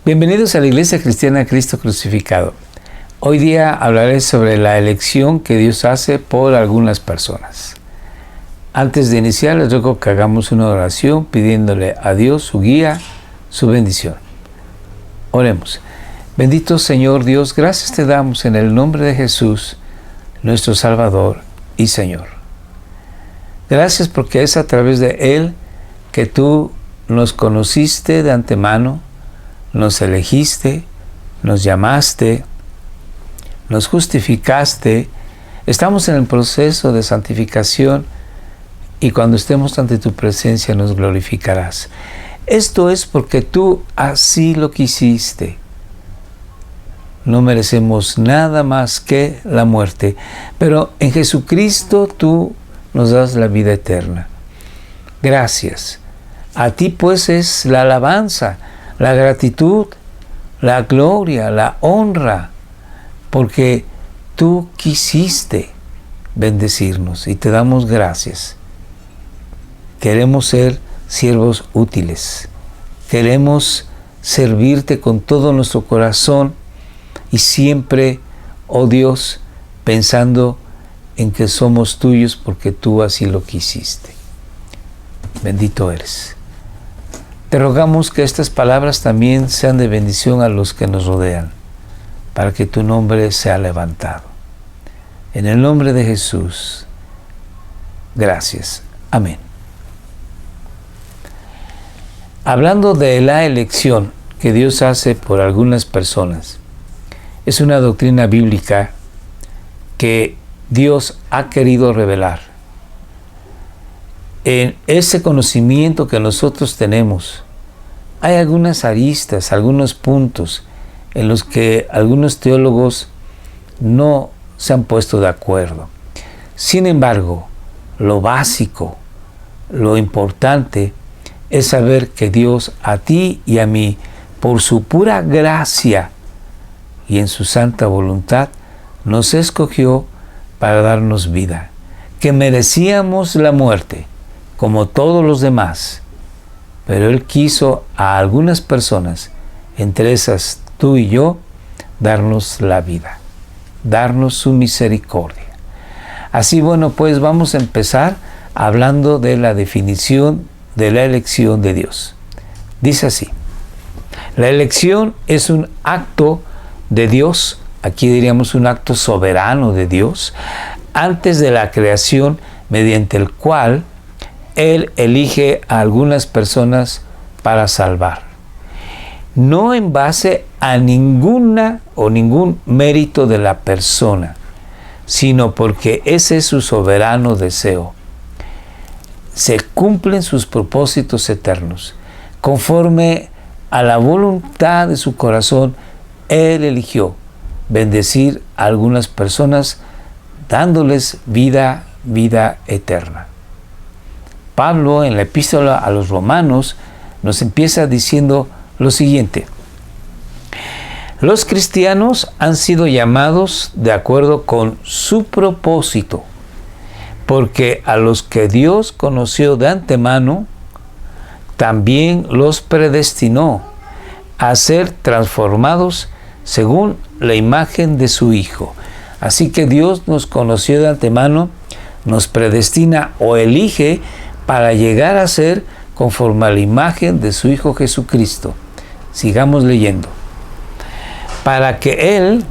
Bienvenidos a la Iglesia Cristiana Cristo Crucificado. Hoy día hablaré sobre la elección que Dios hace por algunas personas. Antes de iniciar, les ruego que hagamos una oración pidiéndole a Dios su guía, su bendición. Oremos. Bendito Señor Dios, gracias te damos en el nombre de Jesús, nuestro Salvador y Señor. Gracias porque es a través de Él que tú nos conociste de antemano, nos elegiste, nos llamaste, nos justificaste. Estamos en el proceso de santificación y cuando estemos ante tu presencia nos glorificarás. Esto es porque tú así lo quisiste. No merecemos nada más que la muerte, pero en Jesucristo tú nos das la vida eterna. Gracias. A ti pues es la alabanza, la gratitud, la gloria, la honra, porque tú quisiste bendecirnos y te damos gracias. Queremos ser siervos útiles, queremos servirte con todo nuestro corazón y siempre, oh Dios, pensando en que somos tuyos porque tú así lo quisiste. Bendito eres. Te rogamos que estas palabras también sean de bendición a los que nos rodean, para que tu nombre sea levantado. En el nombre de Jesús, gracias. Amén. Hablando de la elección que Dios hace por algunas personas, es una doctrina bíblica que Dios ha querido revelar. En ese conocimiento que nosotros tenemos, hay algunas aristas, algunos puntos en los que algunos teólogos no se han puesto de acuerdo. Sin embargo, lo básico, lo importante, es saber que Dios a ti y a mí, por su pura gracia y en su santa voluntad, nos escogió para darnos vida, que merecíamos la muerte, como todos los demás, pero Él quiso a algunas personas, entre esas tú y yo, darnos la vida, darnos su misericordia. Así, bueno, pues vamos a empezar hablando de la definición de la elección de Dios. Dice así: la elección es un acto de Dios, aquí diríamos un acto soberano de Dios, antes de la creación, mediante el cual Él elige a algunas personas para salvar. No en base a ninguna o ningún mérito de la persona, sino porque ese es su soberano deseo. Se cumplen sus propósitos eternos. Conforme a la voluntad de su corazón, Él eligió bendecir a algunas personas, dándoles vida eterna. Pablo, en la epístola a los Romanos, nos empieza diciendo lo siguiente: los cristianos han sido llamados de acuerdo con su propósito, porque a los que Dios conoció de antemano, también los predestinó a ser transformados según la imagen de su Hijo. Así que Dios nos conoció de antemano, nos predestina o elige para llegar a ser conforme a la imagen de su Hijo Jesucristo. Sigamos leyendo. Para que Él,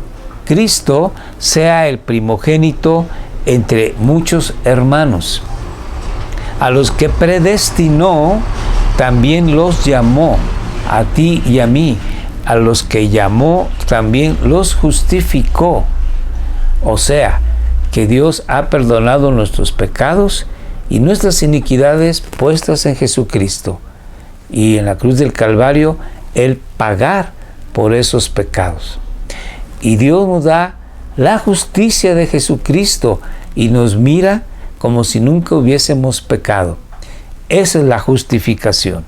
Cristo, sea el primogénito entre muchos hermanos. A los que predestinó, también los llamó, a ti y a mí. A los que llamó, también los justificó. O sea, que Dios ha perdonado nuestros pecados y nuestras iniquidades puestas en Jesucristo. Y en la cruz del Calvario, Él pagar por esos pecados. Y Dios nos da la justicia de Jesucristo y nos mira como si nunca hubiésemos pecado. Esa es la justificación.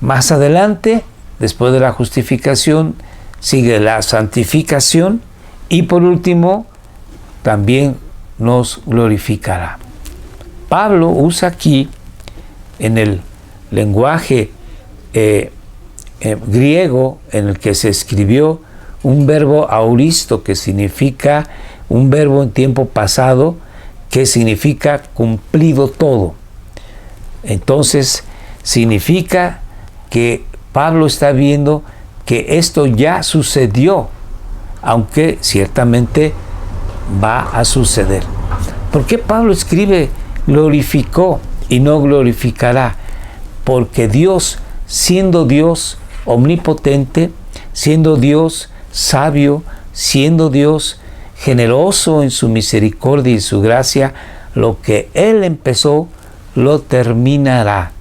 Más adelante, después de la justificación, sigue la santificación y por último, también nos glorificará. Pablo usa aquí, en el lenguaje griego en el que se escribió un verbo auristo, que significa un verbo en tiempo pasado, que significa cumplido todo. Entonces, significa que Pablo está viendo que esto ya sucedió, aunque ciertamente va a suceder. ¿Por qué Pablo escribe glorificó y no glorificará? Porque Dios, siendo Dios omnipotente, siendo Dios sabio, siendo Dios generoso en su misericordia y su gracia, lo que Él empezó, lo terminará.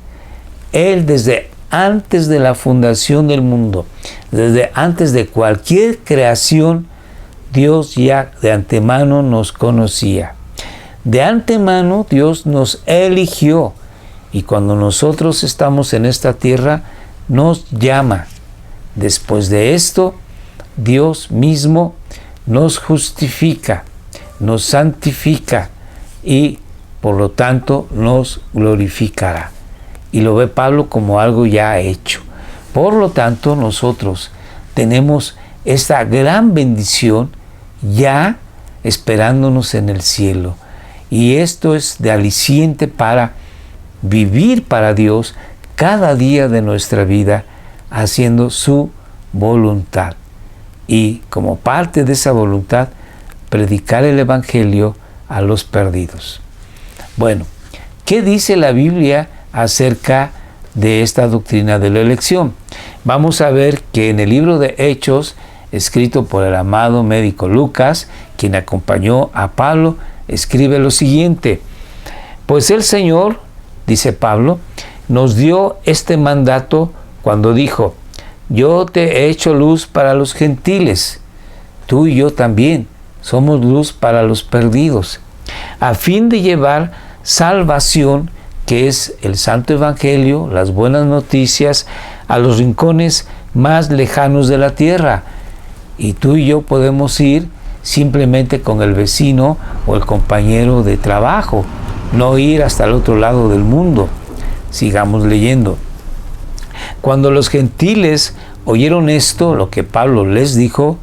Él desde antes de la fundación del mundo, desde antes de cualquier creación, Dios ya de antemano nos conocía. De antemano Dios nos eligió, y cuando nosotros estamos en esta tierra, nos llama. Después de esto, Dios mismo nos justifica, nos santifica y por lo tanto nos glorificará. Y lo ve Pablo como algo ya hecho. Por lo tanto, nosotros tenemos esta gran bendición ya esperándonos en el cielo. Y esto es de aliciente para vivir para Dios cada día de nuestra vida, haciendo su voluntad. Y como parte de esa voluntad, predicar el Evangelio a los perdidos. Bueno, ¿qué dice la Biblia acerca de esta doctrina de la elección? Vamos a ver que en el libro de Hechos, escrito por el amado médico Lucas, quien acompañó a Pablo, escribe lo siguiente: pues el Señor, dice Pablo, nos dio este mandato cuando dijo: yo te he hecho luz para los gentiles, tú y yo también somos luz para los perdidos, a fin de llevar salvación, que es el Santo Evangelio, las buenas noticias, a los rincones más lejanos de la tierra. Y tú y yo podemos ir simplemente con el vecino o el compañero de trabajo, no ir hasta el otro lado del mundo. Sigamos leyendo. Cuando los gentiles oyeron esto, lo que Pablo les dijo,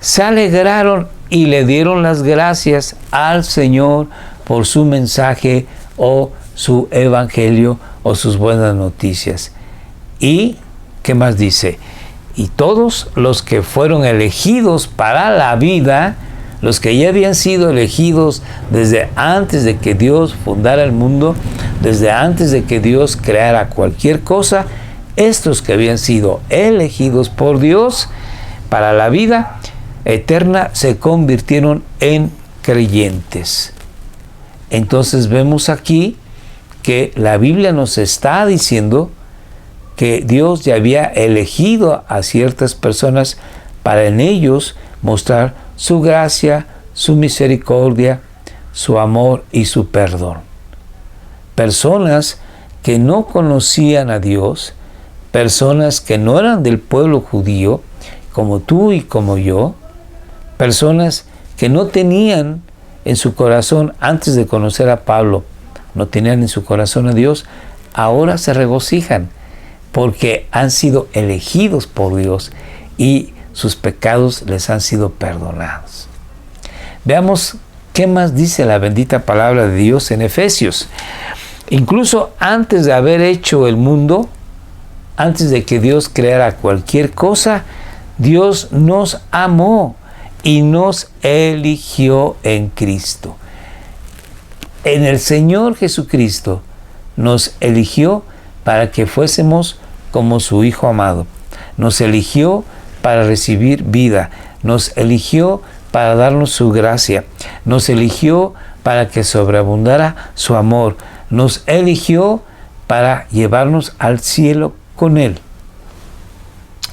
se alegraron y le dieron las gracias al Señor por su mensaje o su evangelio o sus buenas noticias. Y, ¿qué más dice? Y todos los que fueron elegidos para la vida, los que ya habían sido elegidos desde antes de que Dios fundara el mundo, desde antes de que Dios creara cualquier cosa, estos que habían sido elegidos por Dios para la vida eterna se convirtieron en creyentes. Entonces vemos aquí que la Biblia nos está diciendo que Dios ya había elegido a ciertas personas para en ellos mostrar su gracia, su misericordia, su amor y su perdón. Personas que no conocían a Dios, personas que no eran del pueblo judío, como tú y como yo, personas que no tenían en su corazón, antes de conocer a Pablo, no tenían en su corazón a Dios, ahora se regocijan porque han sido elegidos por Dios y sus pecados les han sido perdonados. Veamos qué más dice la bendita palabra de Dios en Efesios. Incluso antes de haber hecho el mundo, antes de que Dios creara cualquier cosa, Dios nos amó y nos eligió en Cristo. En el Señor Jesucristo nos eligió para que fuésemos como su Hijo amado. Nos eligió para recibir vida. Nos eligió para darnos su gracia. Nos eligió para que sobreabundara su amor. Nos eligió para llevarnos al cielo con Él.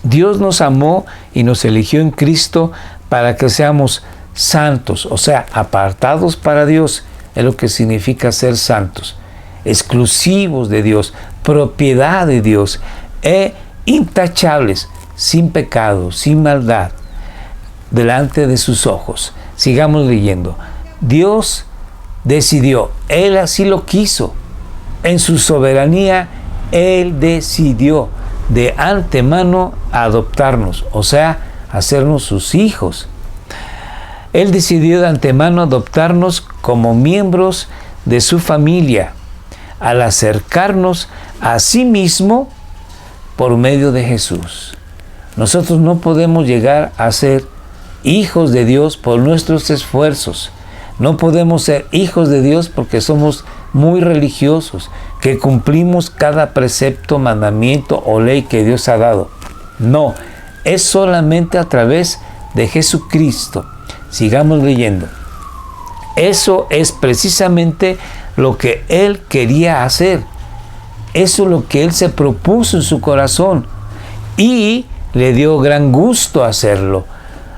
Dios nos amó y nos eligió en Cristo para que seamos santos, o sea, apartados para Dios, es lo que significa ser santos, exclusivos de Dios, propiedad de Dios, intachables, sin pecado, sin maldad, delante de sus ojos. Sigamos leyendo. Dios decidió, Él así lo quiso, en su soberanía, Él decidió de antemano a adoptarnos, o sea, hacernos sus hijos. Él decidió de antemano adoptarnos como miembros de su familia, al acercarnos a sí mismo por medio de Jesús. Nosotros no podemos llegar a ser hijos de Dios por nuestros esfuerzos. No podemos ser hijos de Dios porque somos muy religiosos, que cumplimos cada precepto, mandamiento o ley que Dios ha dado. No, es solamente a través de Jesucristo. Sigamos leyendo. Eso es precisamente lo que Él quería hacer. Eso es lo que Él se propuso en su corazón. Y le dio gran gusto hacerlo.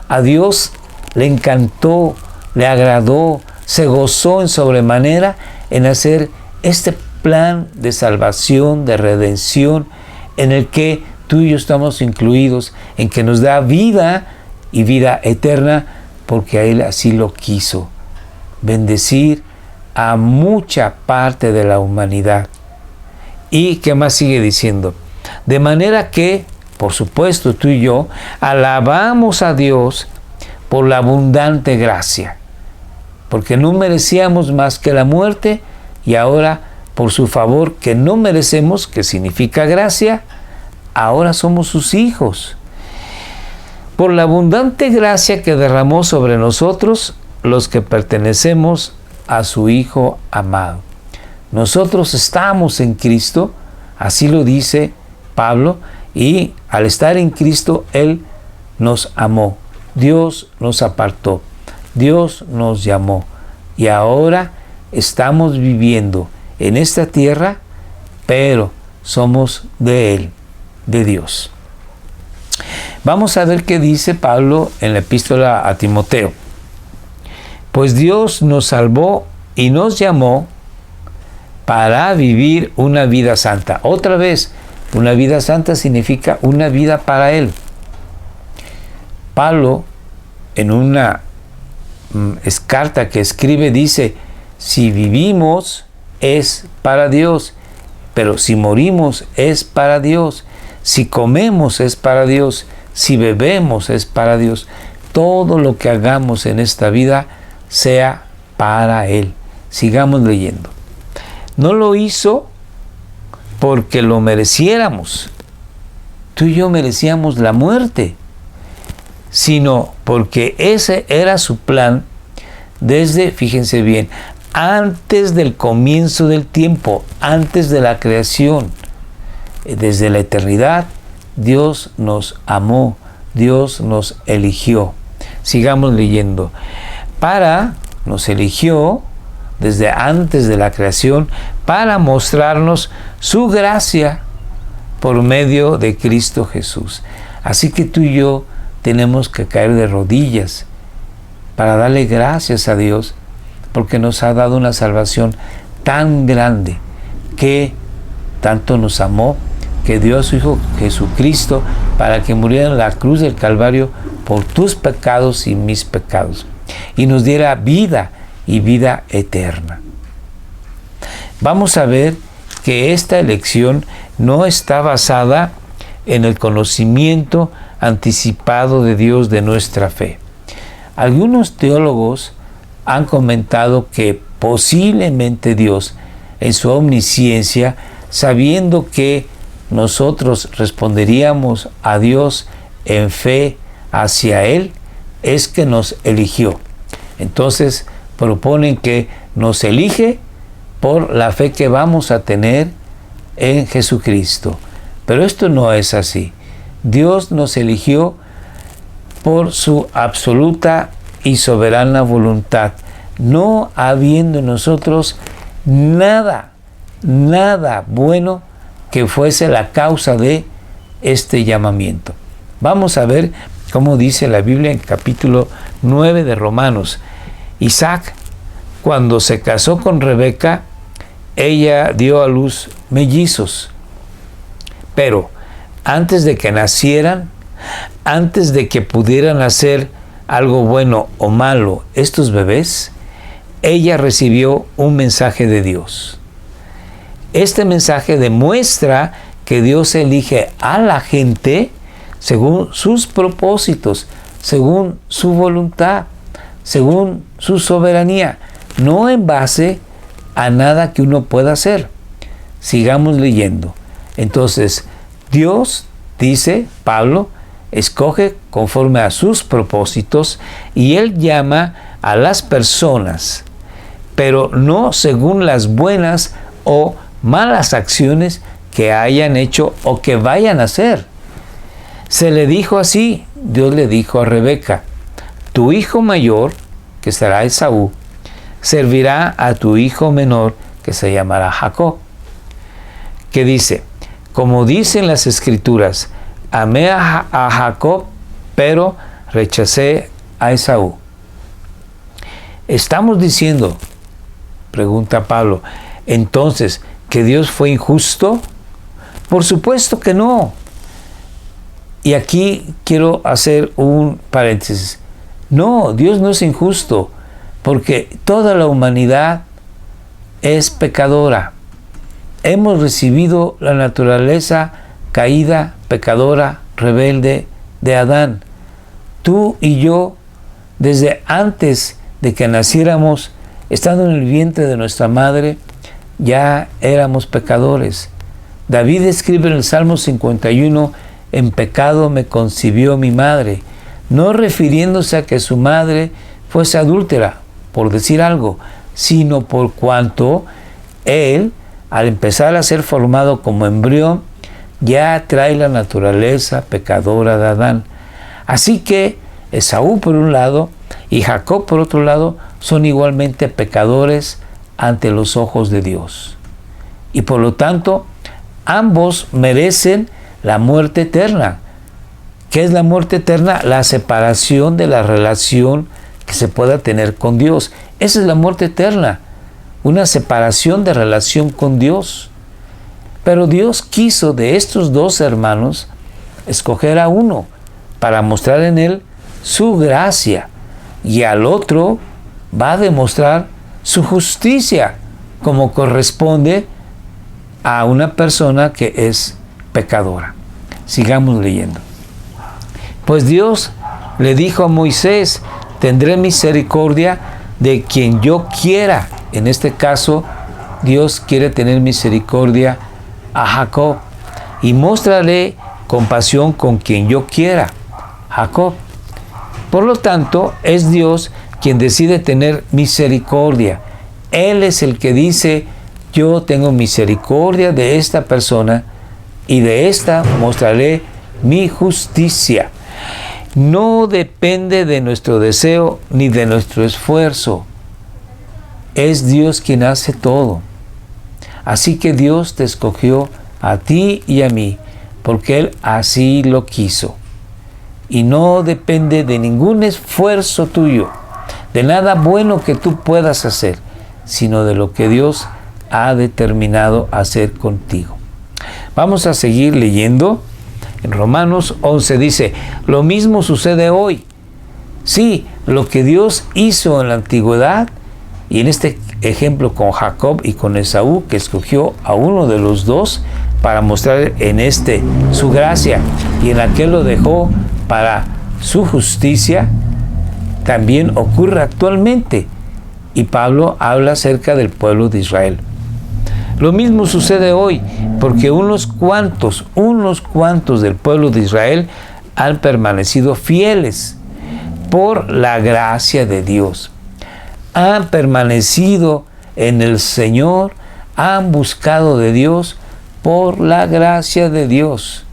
A Dios le encantó, le agradó, se gozó en sobremanera en hacer este plan de salvación, de redención, en el que tú y yo estamos incluidos, en que nos da vida y vida eterna, porque a Él así lo quiso. Bendecir a mucha parte de la humanidad. ¿Y qué más sigue diciendo? De manera que, por supuesto, tú y yo alabamos a Dios por la abundante gracia, porque no merecíamos más que la muerte, y ahora, por su favor que no merecemos, que significa gracia, ahora somos sus hijos. Por la abundante gracia que derramó sobre nosotros, los que pertenecemos a su Hijo amado. Nosotros estamos en Cristo, así lo dice Pablo, y al estar en Cristo, Él nos amó. Dios nos apartó, Dios nos llamó, y ahora estamos viviendo en esta tierra, pero somos de Él, de Dios. Vamos a ver qué dice Pablo en la epístola a Timoteo. Pues Dios nos salvó y nos llamó para vivir una vida santa. Otra vez, una vida santa significa una vida para Él. Pablo, en una carta que escribe, dice: si vivimos es para Dios, pero si morimos es para Dios, si comemos es para Dios, si bebemos es para Dios. Todo lo que hagamos en esta vida sea para Él. Sigamos leyendo. No lo hizo porque lo mereciéramos. Tú y yo merecíamos la muerte, sino porque ese era su plan desde, fíjense bien, antes del comienzo del tiempo, antes de la creación. Desde la eternidad, Dios nos amó, Dios nos eligió. Sigamos leyendo. Nos eligió desde antes de la creación para mostrarnos su gracia por medio de Cristo Jesús. Así que tú y yo tenemos que caer de rodillas para darle gracias a Dios, porque nos ha dado una salvación tan grande, que tanto nos amó, que dio a su Hijo Jesucristo para que muriera en la cruz del Calvario por tus pecados y mis pecados, y nos diera vida y vida eterna. Vamos a ver que esta elección no está basada en el conocimiento anticipado de Dios de nuestra fe. Algunos teólogos han comentado que posiblemente Dios, en su omnisciencia, sabiendo que nosotros responderíamos a Dios en fe hacia Él, es que nos eligió. Entonces proponen que nos elige por la fe que vamos a tener en Jesucristo. Pero esto no es así. Dios nos eligió por su absoluta y soberana voluntad, no habiendo en nosotros nada bueno que fuese la causa de este llamamiento. Vamos a ver cómo dice la Biblia en capítulo 9 de Romanos. Isaac, cuando se casó con Rebeca, ella dio a luz mellizos. Pero antes de que nacieran, antes de que pudieran hacer algo bueno o malo estos bebés, ella recibió un mensaje de Dios. Este mensaje demuestra que Dios elige a la gente según sus propósitos, según su voluntad, según su soberanía, no en base a nada que uno pueda hacer. Sigamos leyendo. Entonces, Dios, dice Pablo, escoge conforme a sus propósitos y Él llama a las personas, pero no según las buenas o malas acciones que hayan hecho o que vayan a hacer. Se le dijo así, Dios le dijo a Rebeca: tu hijo mayor, que será Esaú, servirá a tu hijo menor, que se llamará Jacob. Que dice, como dicen las Escrituras, amé a Jacob, pero rechacé a Esaú. Estamos diciendo, pregunta Pablo, entonces, ¿que Dios fue injusto? Por supuesto que no. Y aquí quiero hacer un paréntesis. No, Dios no es injusto, porque toda la humanidad es pecadora. Hemos recibido la naturaleza caída, pecadora, rebelde de Adán. Tú y yo, desde antes de que naciéramos, estando en el vientre de nuestra madre, ya éramos pecadores. David escribe en el Salmo 51, en pecado me concibió mi madre, no refiriéndose a que su madre fuese adúltera, por decir algo, sino por cuanto él, al empezar a ser formado como embrión, ya trae la naturaleza pecadora de Adán. Así que Esaú por un lado y Jacob por otro lado son igualmente pecadores ante los ojos de Dios. Y por lo tanto, ambos merecen la muerte eterna. ¿Qué es la muerte eterna? La separación de la relación que se pueda tener con Dios. Esa es la muerte eterna, una separación de relación con Dios. Pero Dios quiso de estos dos hermanos escoger a uno para mostrar en él su gracia y al otro va a demostrar su justicia, como corresponde a una persona que es pecadora. Sigamos leyendo. Pues Dios le dijo a Moisés: tendré misericordia de quien yo quiera. En este caso, Dios quiere tener misericordia a Jacob y mostraré compasión con quien yo quiera, Jacob. Por lo tanto, es Dios quien decide tener misericordia. Él es el que dice: yo tengo misericordia de esta persona y de esta mostraré mi justicia. No depende de nuestro deseo ni de nuestro esfuerzo. Es Dios quien hace todo. Así que Dios te escogió a ti y a mí, porque Él así lo quiso. Y no depende de ningún esfuerzo tuyo, de nada bueno que tú puedas hacer, sino de lo que Dios ha determinado hacer contigo. Vamos a seguir leyendo. En Romanos 11 dice, lo mismo sucede hoy. Sí, lo que Dios hizo en la antigüedad, y en este ejemplo con Jacob y con Esaú, que escogió a uno de los dos para mostrar en este su gracia y en aquel lo dejó para su justicia, también ocurre actualmente. Y Pablo habla acerca del pueblo de Israel. Lo mismo sucede hoy, porque unos cuantos del pueblo de Israel han permanecido fieles por la gracia de Dios. Han permanecido en el Señor, han buscado de Dios por la gracia de Dios.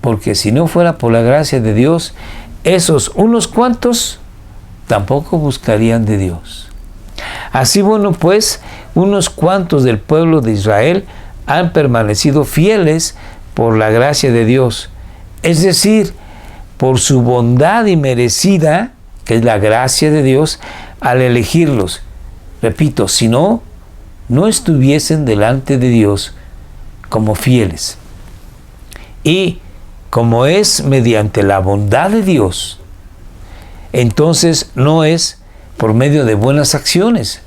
Porque si no fuera por la gracia de Dios, esos unos cuantos tampoco buscarían de Dios. Así, bueno, pues, unos cuantos del pueblo de Israel han permanecido fieles por la gracia de Dios. Es decir, por su bondad inmerecida, que es la gracia de Dios, al elegirlos. Repito, si no, no estuviesen delante de Dios como fieles. Y como es mediante la bondad de Dios, entonces no es por medio de buenas acciones.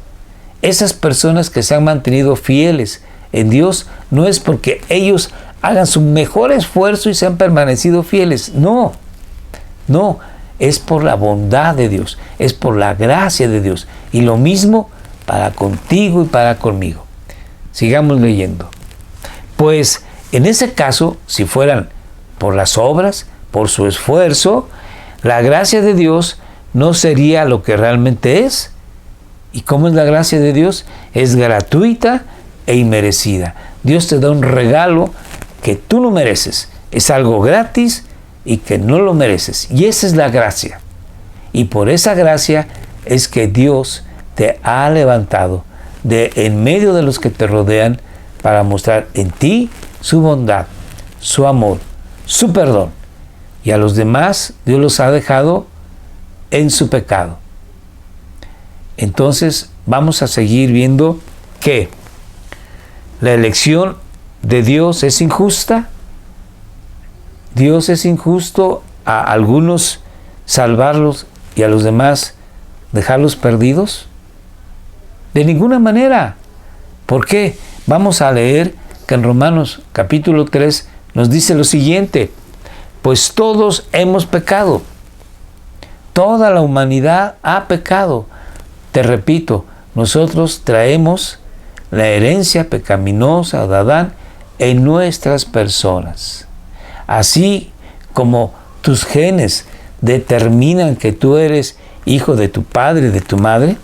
Esas personas que se han mantenido fieles en Dios no es porque ellos hagan su mejor esfuerzo y se han permanecido fieles. No, es por la bondad de Dios, es por la gracia de Dios. Y lo mismo para contigo y para conmigo. Sigamos leyendo. Pues en ese caso, si fueran por las obras, por su esfuerzo, la gracia de Dios no sería lo que realmente es. ¿Y cómo es la gracia de Dios? Es gratuita e inmerecida. Dios te da un regalo que tú no mereces. Es algo gratis y que no lo mereces. Y esa es la gracia. Y por esa gracia es que Dios te ha levantado de en medio de los que te rodean para mostrar en ti su bondad, su amor, su perdón. Y a los demás Dios los ha dejado en su pecado. Entonces vamos a seguir viendo que la elección de Dios es injusta. Dios es injusto a algunos salvarlos y a los demás dejarlos perdidos. De ninguna manera. ¿Por qué? Vamos a leer que en Romanos capítulo 3 nos dice lo siguiente: pues todos hemos pecado. Toda la humanidad ha pecado. Te repito, nosotros traemos la herencia pecaminosa de Adán en nuestras personas. Así como tus genes determinan que tú eres hijo de tu padre y de tu madre,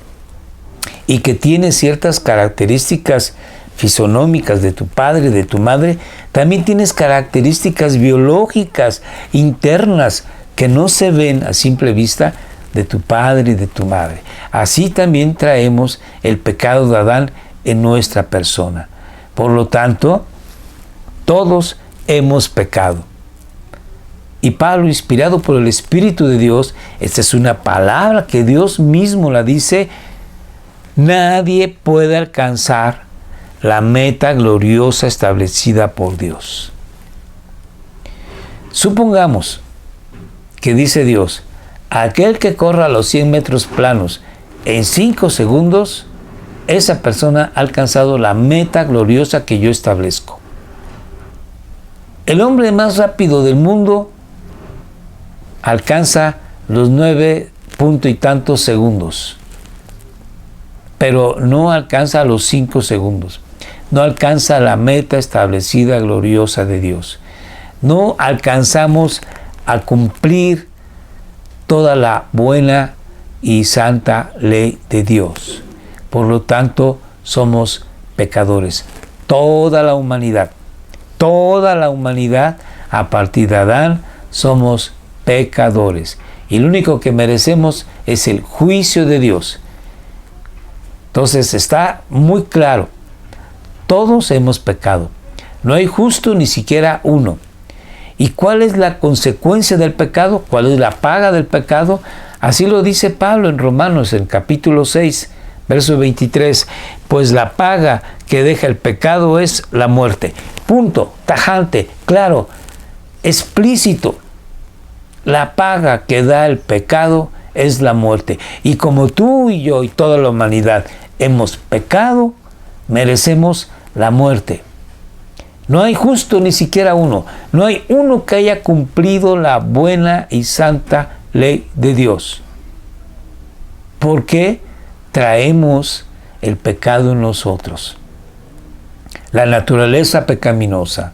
y que tienes ciertas características fisonómicas de tu padre y de tu madre, también tienes características biológicas internas que no se ven a simple vista de tu padre y de tu madre. Así también traemos el pecado de Adán en nuestra persona. Por lo tanto, todos hemos pecado. Y Pablo, inspirado por el Espíritu de Dios, esta es una palabra que Dios mismo la dice: nadie puede alcanzar la meta gloriosa establecida por Dios. Supongamos que dice Dios: aquel que corra los 100 metros planos en 5 segundos, esa persona ha alcanzado la meta gloriosa que yo establezco. El hombre más rápido del mundo alcanza los 9 punto y tantos segundos, pero no alcanza los 5 segundos. No alcanza la meta establecida gloriosa de Dios. No alcanzamos a cumplir toda la buena y santa ley de Dios. Por lo tanto, somos pecadores. Toda la humanidad a partir de Adán somos pecadores. Y lo único que merecemos es el juicio de Dios. Entonces está muy claro. Todos hemos pecado. No hay justo ni siquiera uno. ¿Y cuál es la consecuencia del pecado? ¿Cuál es la paga del pecado? Así lo dice Pablo en Romanos, en capítulo 6, verso 23. Pues la paga que deja el pecado es la muerte. Punto, tajante, claro, explícito. La paga que da el pecado es la muerte. Y como tú y yo y toda la humanidad hemos pecado, merecemos la muerte. No hay justo ni siquiera uno. No hay uno que haya cumplido la buena y santa ley de Dios. ¿Por qué traemos el pecado en nosotros? La naturaleza pecaminosa.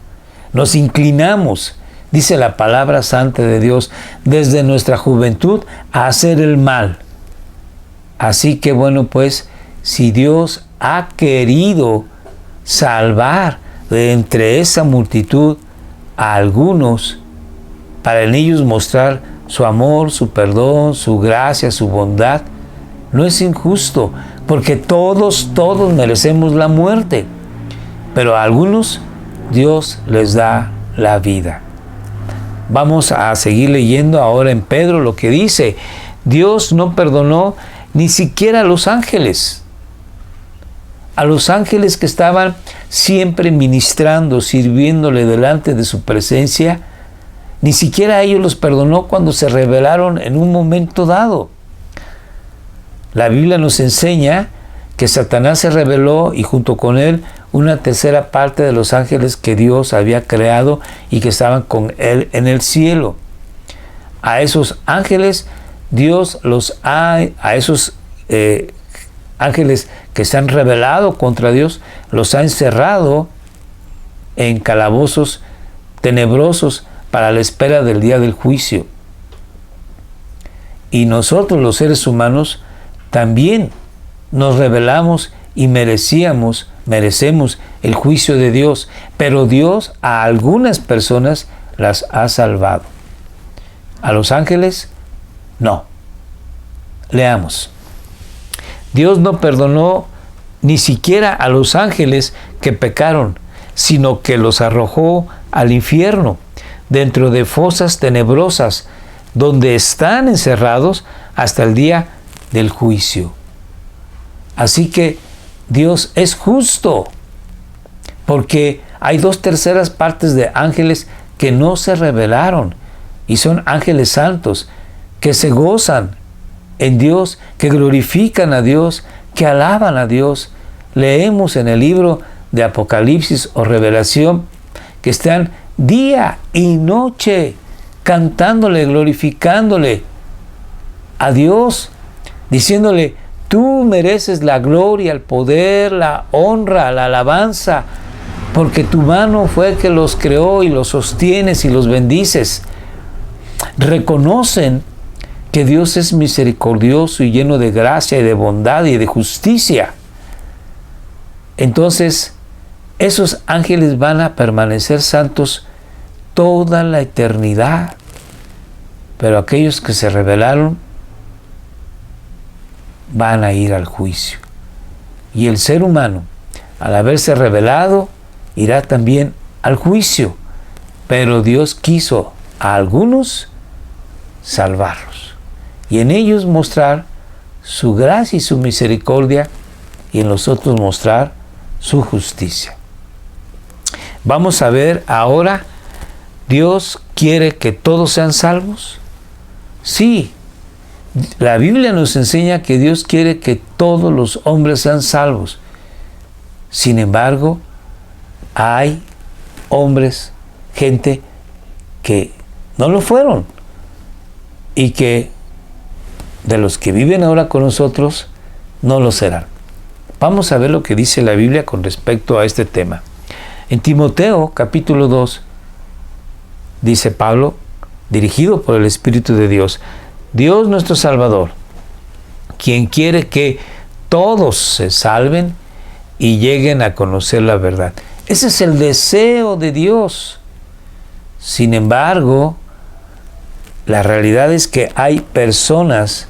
Nos inclinamos, dice la palabra santa de Dios, desde nuestra juventud a hacer el mal. Así que bueno, pues, si Dios ha querido salvar de entre esa multitud a algunos, para en ellos mostrar su amor, su perdón, su gracia, su bondad, no es injusto, porque todos merecemos la muerte, pero a algunos Dios les da la vida. Vamos a seguir leyendo ahora en Pedro lo que dice: Dios no perdonó ni siquiera a los ángeles. A los ángeles que estaban siempre ministrando, sirviéndole delante de su presencia, ni siquiera a ellos los perdonó cuando se rebelaron en un momento dado. La Biblia nos enseña que Satanás se rebeló y junto con él una tercera parte de los ángeles que Dios había creado y que estaban con Él en el cielo. A esos ángeles Dios a esos ángeles que se han rebelado contra Dios, los ha encerrado en calabozos tenebrosos para la espera del día del juicio. Y nosotros, los seres humanos, también nos rebelamos y merecemos el juicio de Dios, pero Dios a algunas personas las ha salvado. A los ángeles, no. Leamos. Dios no perdonó ni siquiera a los ángeles que pecaron, sino que los arrojó al infierno, dentro de fosas tenebrosas, donde están encerrados hasta el día del juicio. Así que Dios es justo, porque hay 2/3 partes de ángeles que no se rebelaron, y son ángeles santos, que se gozan en Dios, que glorifican a Dios, que alaban a Dios. Leemos en el libro de Apocalipsis o Revelación que están día y noche cantándole, glorificándole a Dios, diciéndole: tú mereces la gloria, el poder, la honra, la alabanza, porque tu mano fue el que los creó y los sostienes y los bendices. Reconocen que Dios es misericordioso y lleno de gracia y de bondad y de justicia. Entonces, esos ángeles van a permanecer santos toda la eternidad. Pero aquellos que se rebelaron van a ir al juicio. Y el ser humano, al haberse rebelado, irá también al juicio. Pero Dios quiso a algunos salvarlos y en ellos mostrar su gracia y su misericordia, y en los otros mostrar su justicia. Vamos a ver ahora, ¿Dios quiere que todos sean salvos? Sí, la Biblia nos enseña que Dios quiere que todos los hombres sean salvos. Sin embargo, hay hombres, gente que no lo fueron, y que de los que viven ahora con nosotros no lo serán. Vamos a ver lo que dice la Biblia con respecto a este tema. En Timoteo capítulo 2 dice Pablo, dirigido por el Espíritu de Dios: Dios nuestro Salvador, quien quiere que todos se salven y lleguen a conocer la verdad. Ese es el deseo de Dios. Sin embargo, la realidad es que hay personas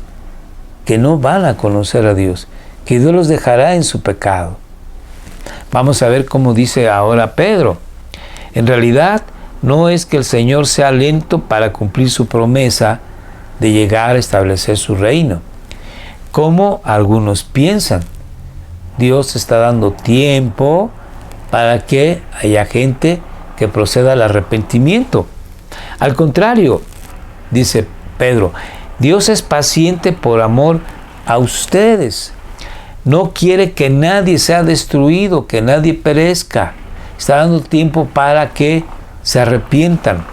que no van a conocer a Dios, que Dios los dejará en su pecado. Vamos a ver cómo dice ahora Pedro. En realidad, no es que el Señor sea lento para cumplir su promesa de llegar a establecer su reino, como algunos piensan. Dios está dando tiempo para que haya gente que proceda al arrepentimiento. Al contrario, dice Pedro, Dios es paciente por amor a ustedes. No quiere que nadie sea destruido, que nadie perezca. Está dando tiempo para que se arrepientan.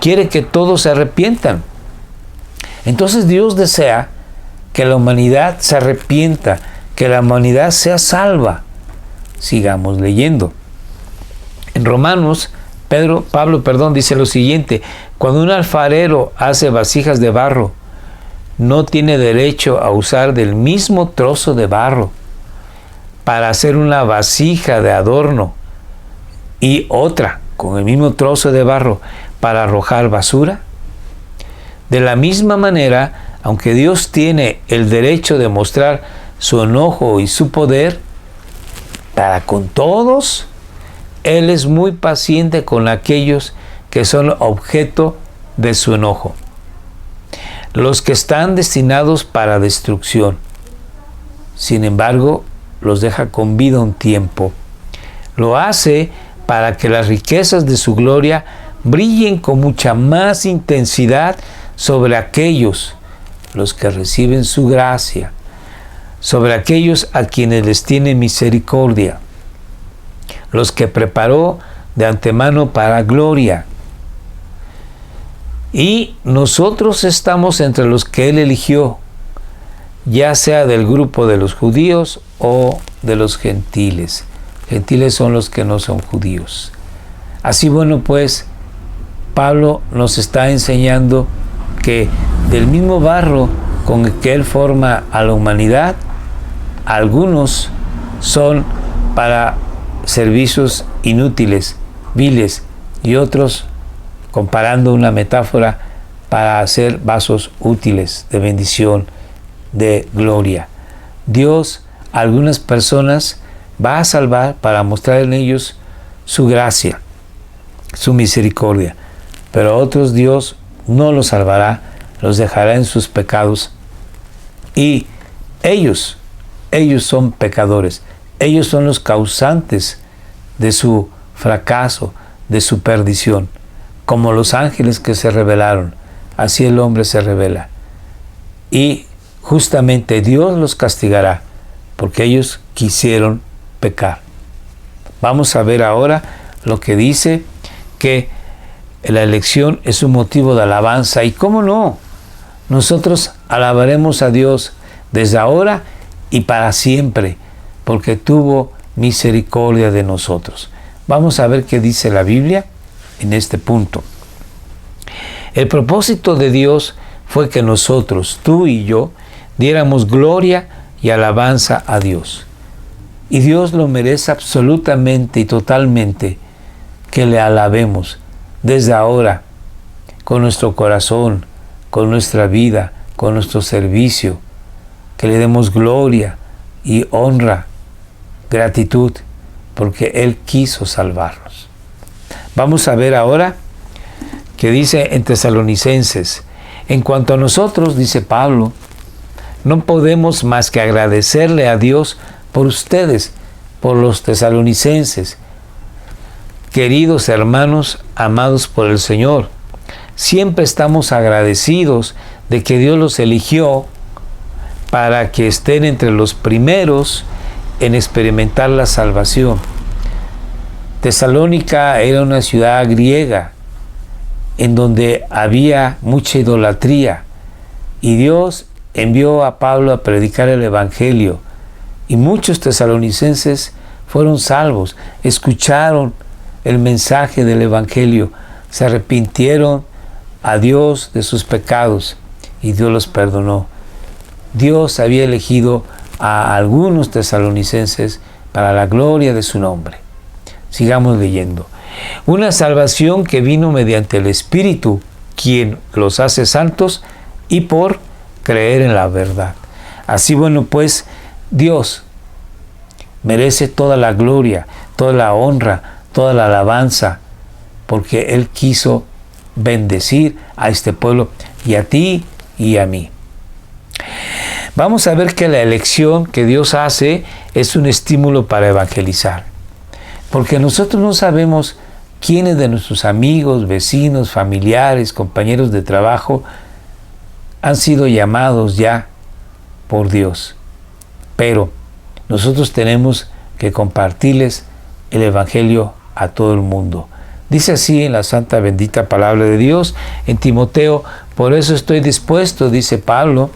Quiere que todos se arrepientan. Entonces Dios desea que la humanidad se arrepienta, que la humanidad sea salva. Sigamos leyendo. En Romanos, Pablo dice lo siguiente: cuando un alfarero hace vasijas de barro, no tiene derecho a usar del mismo trozo de barro para hacer una vasija de adorno y otra con el mismo trozo de barro para arrojar basura. De la misma manera, aunque Dios tiene el derecho de mostrar su enojo y su poder para con todos, Él es muy paciente con aquellos que son objeto de su enojo, los que están destinados para destrucción. Sin embargo, los deja con vida un tiempo. Lo hace para que las riquezas de su gloria brillen con mucha más intensidad sobre aquellos, los que reciben su gracia, sobre aquellos a quienes les tiene misericordia. los que preparó de antemano para gloria. Y nosotros estamos entre los que Él eligió, ya sea del grupo de los judíos o de los gentiles. Gentiles son los que no son judíos. Así bueno, pues, Pablo nos está enseñando que del mismo barro con el que Él forma a la humanidad, algunos son para servicios inútiles, viles, y otros, comparando una metáfora, para hacer vasos útiles de bendición, de gloria. Dios a algunas personas va a salvar para mostrar en ellos su gracia, su misericordia, pero a otros Dios no los salvará, los dejará en sus pecados, y ellos son pecadores, ellos son los causantes de su fracaso, de su perdición. Como los ángeles que se rebelaron, así el hombre se rebela. Y justamente Dios los castigará, porque ellos quisieron pecar. Vamos a ver ahora lo que dice, que la elección es un motivo de alabanza. ¿Y cómo no? Nosotros alabaremos a Dios desde ahora y para siempre, porque tuvo misericordia de nosotros. Vamos a ver qué dice la Biblia en este punto. El propósito de Dios fue que nosotros, tú y yo, diéramos gloria y alabanza a Dios. Y Dios lo merece absolutamente y totalmente, que le alabemos desde ahora, con nuestro corazón, con nuestra vida, con nuestro servicio, que le demos gloria y honra, gratitud, porque Él quiso salvarnos. Vamos a ver ahora que dice en Tesalonicenses: en cuanto a nosotros, dice Pablo, no podemos más que agradecerle a Dios por ustedes, por los tesalonicenses, queridos hermanos amados por el Señor. Siempre estamos agradecidos de que Dios los eligió para que estén entre los primeros en experimentar la salvación. Tesalónica era una ciudad griega en donde había mucha idolatría, y Dios envió a Pablo a predicar el Evangelio, y muchos tesalonicenses fueron salvos, escucharon el mensaje del Evangelio, se arrepintieron a Dios de sus pecados y Dios los perdonó. Dios había elegido a algunos tesalonicenses para la gloria de su nombre. Sigamos leyendo. Una salvación que vino mediante el Espíritu, quien los hace santos, y por creer en la verdad. Así bueno, pues, Dios merece toda la gloria, toda la honra, toda la alabanza, porque Él quiso bendecir a este pueblo, y a ti y a mí. Vamos a ver que la elección que Dios hace es un estímulo para evangelizar, porque nosotros no sabemos quiénes de nuestros amigos, vecinos, familiares, compañeros de trabajo han sido llamados ya por Dios, pero nosotros tenemos que compartirles el Evangelio a todo el mundo. Dice así en la santa bendita palabra de Dios en Timoteo: por eso estoy dispuesto, dice Pablo,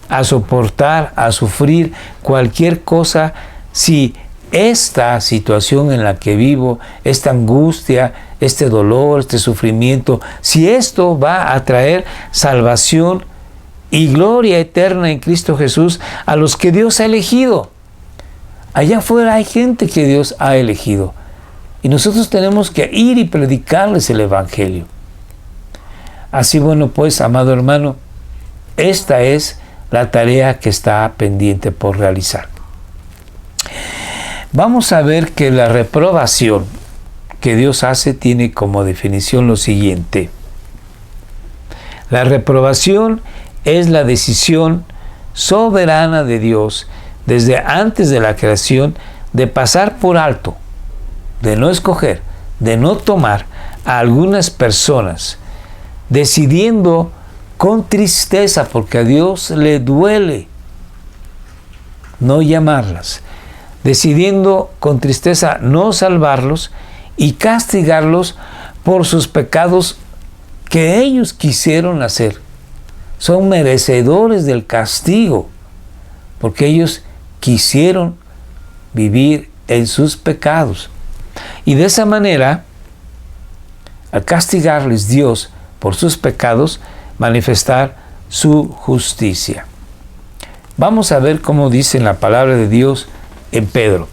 a soportar, a sufrir cualquier cosa, si esta situación en la que vivo, esta angustia, este dolor, este sufrimiento, si esto va a traer salvación y gloria eterna en Cristo Jesús a los que Dios ha elegido. Allá afuera hay gente que Dios ha elegido, y nosotros tenemos que ir y predicarles el Evangelio. Así bueno, pues, amado hermano, esta es la tarea que está pendiente por realizar. Vamos a ver que la reprobación que Dios hace tiene como definición lo siguiente. La reprobación es la decisión soberana de Dios desde antes de la creación de pasar por alto, de no escoger, de no tomar a algunas personas, decidiendo con tristeza, porque a Dios le duele no llamarlas, decidiendo con tristeza no salvarlos y castigarlos por sus pecados que ellos quisieron hacer. Son merecedores del castigo, porque ellos quisieron vivir en sus pecados. Y de esa manera, al castigarles Dios por sus pecados, manifestar su justicia. Vamos a ver cómo dice en la palabra de Dios en Pedro.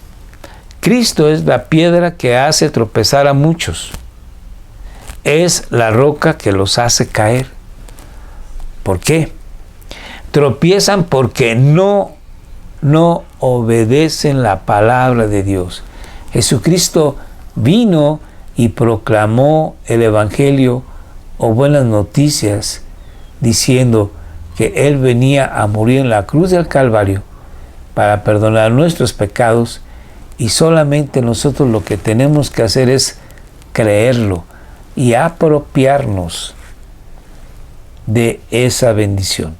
Cristo es la piedra que hace tropezar a muchos. Es la roca que los hace caer. ¿Por qué? Tropiezan porque no obedecen la palabra de Dios. Jesucristo vino y proclamó el Evangelio o buenas noticias, diciendo que Él venía a morir en la cruz del Calvario para perdonar nuestros pecados, y solamente nosotros lo que tenemos que hacer es creerlo y apropiarnos de esa bendición.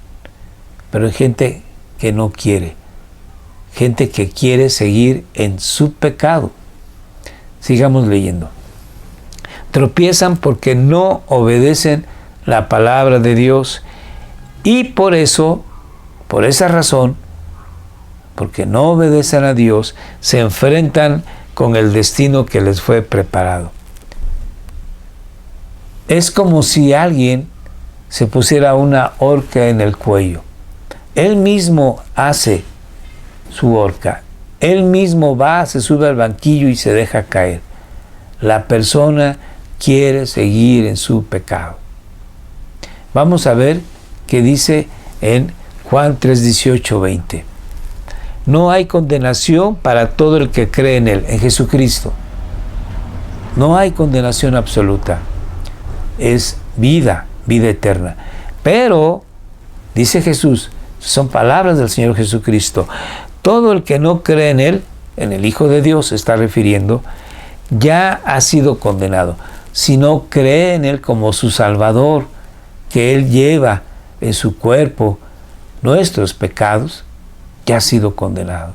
Pero hay gente que no quiere, gente que quiere seguir en su pecado. Sigamos leyendo. Tropiezan porque no obedecen la palabra de Dios, y por esa razón, porque no obedecen a Dios, se enfrentan con el destino que les fue preparado. Es como si alguien se pusiera una horca en el cuello. Él mismo hace su horca. Él mismo va, se sube al banquillo y se deja caer. La persona quiere seguir en su pecado. Vamos a ver qué dice en Juan 3, 18, 20. No hay condenación para todo el que cree en Él, en Jesucristo. No hay condenación absoluta. Es vida eterna. Pero, dice Jesús, son palabras del Señor Jesucristo, todo el que no cree en Él, en el Hijo de Dios se está refiriendo, ya ha sido condenado. Si no cree en Él como su Salvador, que Él lleva en su cuerpo nuestros pecados, ya ha sido condenado.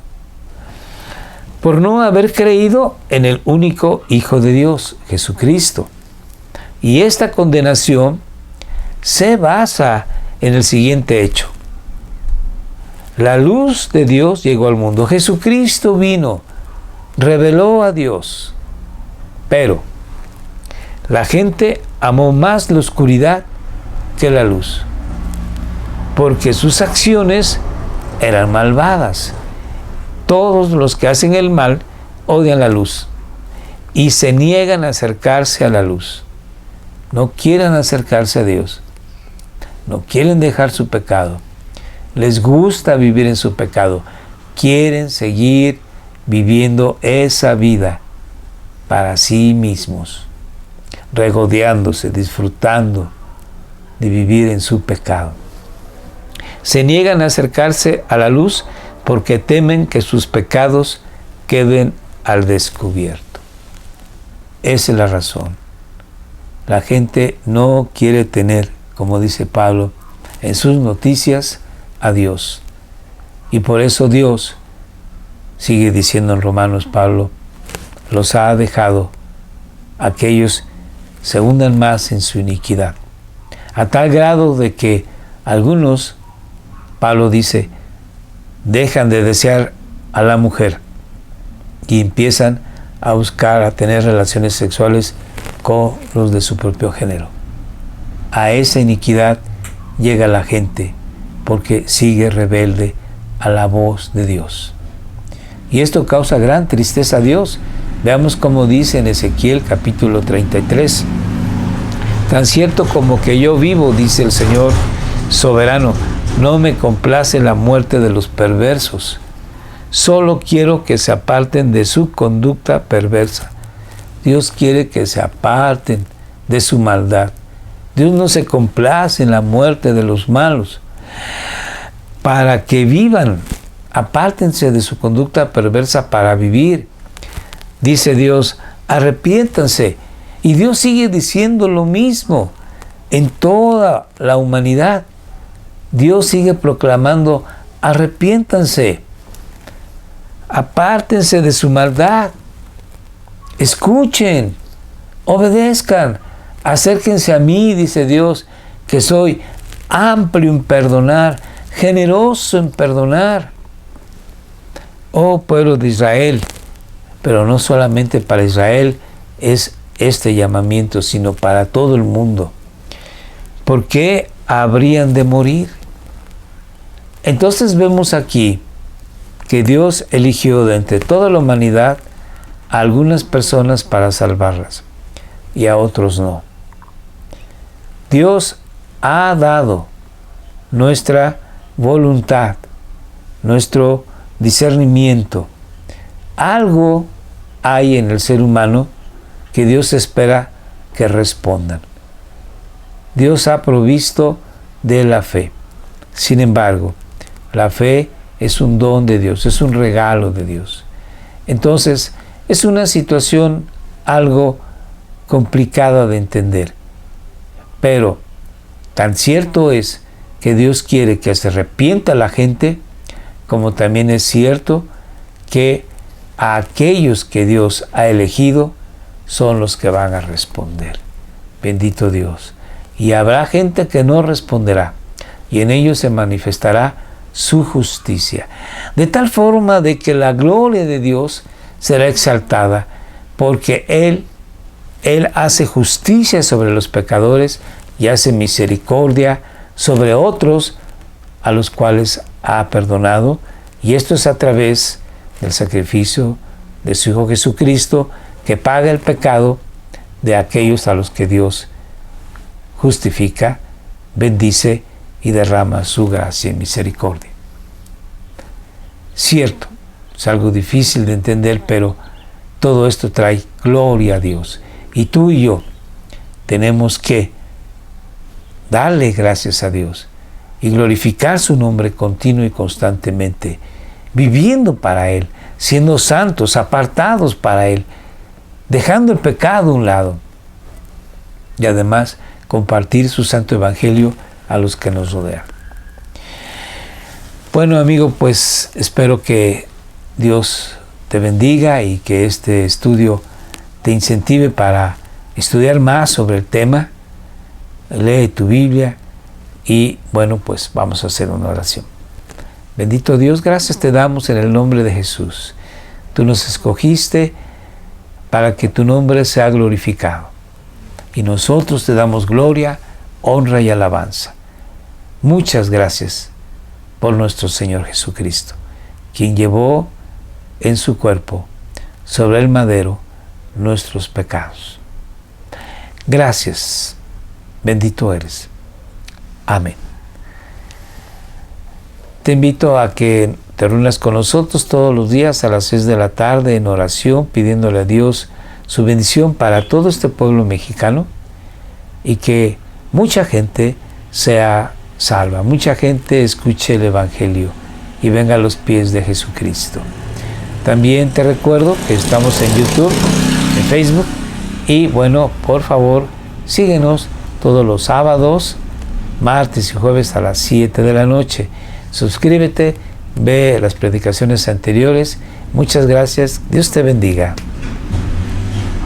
Por no haber creído en el único Hijo de Dios, Jesucristo. Y esta condenación se basa en el siguiente hecho. La luz de Dios llegó al mundo. Jesucristo vino, reveló a Dios. Pero la gente amó más la oscuridad que la luz, porque sus acciones eran malvadas. Todos los que hacen el mal odian la luz y se niegan a acercarse a la luz. No quieren acercarse a Dios. No quieren dejar su pecado. Les gusta vivir en su pecado. Quieren seguir viviendo esa vida para sí mismos, regodeándose, disfrutando de vivir en su pecado. Se niegan a acercarse a la luz porque temen que sus pecados queden al descubierto. Esa es la razón. La gente no quiere tener, como dice Pablo, en sus noticias a Dios. Y por eso Dios, sigue diciendo en Romanos Pablo, los ha dejado a que ellos se hundan más en su iniquidad. A tal grado de que algunos, Pablo dice, dejan de desear a la mujer y empiezan a buscar, a tener relaciones sexuales con los de su propio género. A esa iniquidad llega la gente porque sigue rebelde a la voz de Dios. Y esto causa gran tristeza a Dios. Veamos cómo dice en Ezequiel capítulo 33. Tan cierto como que yo vivo, dice el Señor soberano, no me complace la muerte de los perversos. Solo quiero que se aparten de su conducta perversa. Dios quiere que se aparten de su maldad. Dios no se complace en la muerte de los malos. Para que vivan, apártense de su conducta perversa para vivir. Dice Dios, arrepiéntanse. Y Dios sigue diciendo lo mismo en toda la humanidad. Dios sigue proclamando, arrepiéntanse. Apártense de su maldad. Escuchen, obedezcan, acérquense a mí, dice Dios, que soy amplio en perdonar, generoso en perdonar. Oh pueblo de Israel, pero no solamente para Israel es este llamamiento, sino para todo el mundo. ¿Por qué habrían de morir? Entonces vemos aquí que Dios eligió de entre toda la humanidad a algunas personas para salvarlas y a otros no. Dios ha dado nuestra voluntad, nuestro discernimiento. Algo hay en el ser humano que Dios espera que respondan. Dios ha provisto de la fe. Sin embargo, la fe es un don de Dios, es un regalo de Dios. Entonces, es una situación algo complicada de entender. Pero tan cierto es que Dios quiere que se arrepienta la gente, como también es cierto que a aquellos que Dios ha elegido son los que van a responder. Bendito Dios. Y habrá gente que no responderá, y en ellos se manifestará su justicia, de tal forma de que la gloria de Dios será exaltada, porque Él hace justicia sobre los pecadores y hace misericordia sobre otros a los cuales ha perdonado, y esto es a través del sacrificio de su Hijo Jesucristo, que paga el pecado de aquellos a los que Dios justifica, bendice y derrama su gracia y misericordia. Cierto, es algo difícil de entender, pero todo esto trae gloria a Dios. Y tú y yo tenemos que darle gracias a Dios y glorificar su nombre continuo y constantemente, viviendo para Él, siendo santos, apartados para Él, dejando el pecado a un lado y además compartir su santo evangelio a los que nos rodean. Bueno, amigo, pues espero que Dios te bendiga y que este estudio te incentive para estudiar más sobre el tema. Lee tu Biblia y bueno, pues vamos a hacer una oración. Bendito Dios, gracias te damos en el nombre de Jesús. Tú nos escogiste para que tu nombre sea glorificado. Y nosotros te damos gloria, honra y alabanza. Muchas gracias por nuestro Señor Jesucristo, quien llevó en su cuerpo sobre el madero nuestros pecados. Gracias, bendito eres. Amén. Te invito a que te reúnas con nosotros todos los días a las 6 de la tarde en oración, pidiéndole a Dios su bendición para todo este pueblo mexicano y que mucha gente sea salva, mucha gente escuche el Evangelio y venga a los pies de Jesucristo. También te recuerdo que estamos en YouTube, en Facebook y bueno, por favor, síguenos todos los sábados, martes y jueves a las 7 de la noche. Suscríbete, ve las predicaciones anteriores. Muchas gracias. Dios te bendiga.